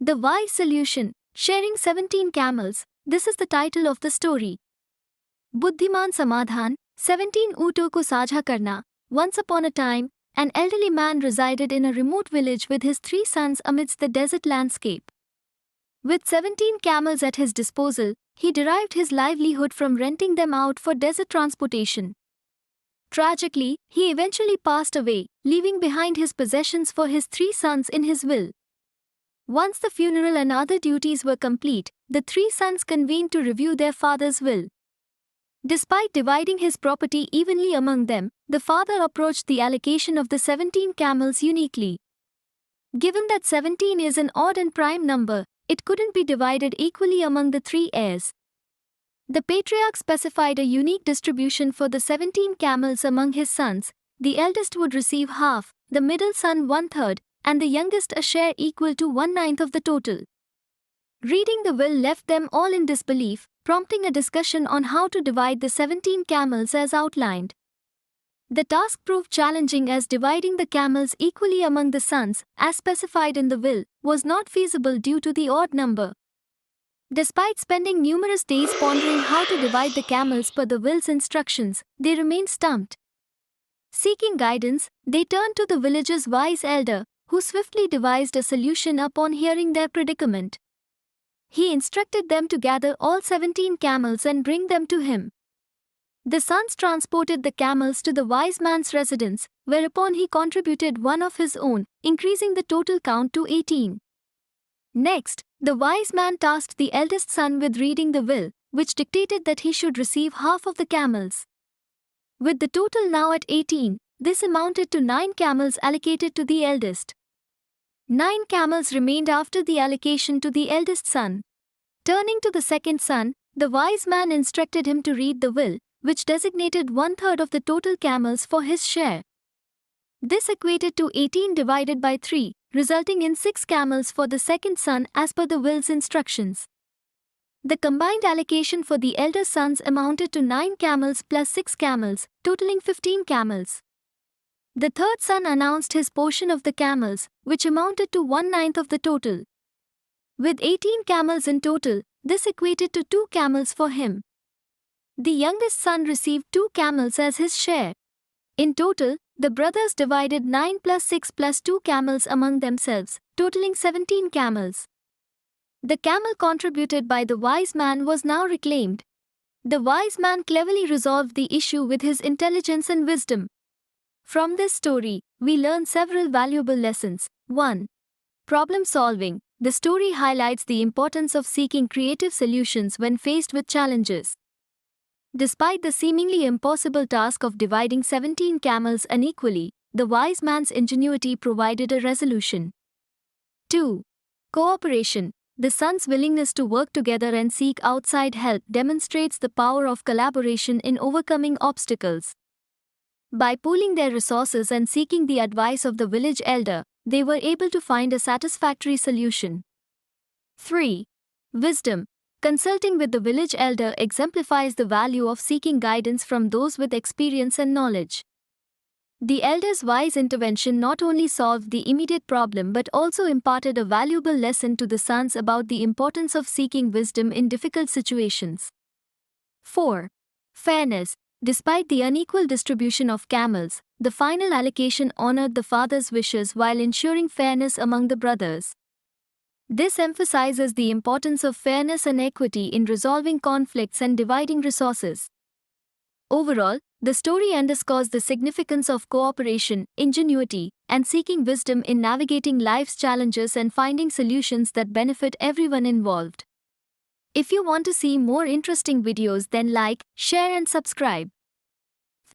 The Wise Solution, Sharing 17 Camels. This is the title of the story. बुद्धिमान समाधान, 17 ऊँटों को साझा करना. Once upon a time, an elderly man resided in a remote village with his 3 sons amidst the desert landscape. With 17 camels at his disposal, he derived his livelihood from renting them out for desert transportation. Tragically, he eventually passed away, leaving behind his possessions for his 3 sons in his will. Once the funeral and other duties were complete, the 3 sons convened to review their father's will. Despite dividing his property evenly among them, the father approached the allocation of the 17 camels uniquely. Given that 17 is an odd and prime number, it couldn't be divided equally among the 3 heirs. The patriarch specified a unique distribution for the 17 camels among his sons. The eldest would receive half, the middle son 1/3, and the youngest a share equal to 1/9 of the total. Reading the will left them all in disbelief, prompting a discussion on how to divide the 17 camels as outlined. The task proved challenging as dividing the camels equally among the sons, as specified in the will, was not feasible due to the odd number. Despite spending numerous days pondering how to divide the camels per the will's instructions, they remained stumped. Seeking guidance, they turned to the village's wise elder, who swiftly devised a solution upon hearing their predicament. He instructed them to gather all 17 camels and bring them to him. The sons transported the camels to the wise man's residence, whereupon he contributed one of his own, increasing the total count to 18. Next, the wise man tasked the eldest son with reading the will, which dictated that he should receive half of the camels. With the total now at 18, this amounted to 9 camels allocated to the eldest. 9 camels remained after the allocation to the eldest son. Turning to the second son, the wise man instructed him to read the will, which designated 1/3 of the total camels for his share. This equated to 18 divided by 3, resulting in 6 camels for the second son as per the will's instructions. The combined allocation for the elder sons amounted to 9 camels plus 6 camels, totaling 15 camels. The third son announced his portion of the camels, which amounted to 1/9 of the total. With 18 camels in total, this equated to 2 camels for him. The youngest son received 2 camels as his share. In total, the brothers divided 9 plus 6 plus 2 camels among themselves, totaling 17 camels. The camel contributed by the wise man was now reclaimed. The wise man cleverly resolved the issue with his intelligence and wisdom. From this story, we learn several valuable lessons. 1. Problem solving. The story highlights the importance of seeking creative solutions when faced with challenges. Despite the seemingly impossible task of dividing 17 camels unequally, the wise man's ingenuity provided a resolution. 2. Cooperation. The sons' willingness to work together and seek outside help demonstrates the power of collaboration in overcoming obstacles. By pooling their resources and seeking the advice of the village elder, they were able to find a satisfactory solution. 3. Wisdom. Consulting with the village elder exemplifies the value of seeking guidance from those with experience and knowledge. The elder's wise intervention not only solved the immediate problem but also imparted a valuable lesson to the sons about the importance of seeking wisdom in difficult situations. 4. Fairness. Despite the unequal distribution of camels, the final allocation honored the father's wishes while ensuring fairness among the brothers. This emphasizes the importance of fairness and equity in resolving conflicts and dividing resources. Overall, the story underscores the significance of cooperation, ingenuity, and seeking wisdom in navigating life's challenges and finding solutions that benefit everyone involved. If you want to see more interesting videos, then like, share and subscribe.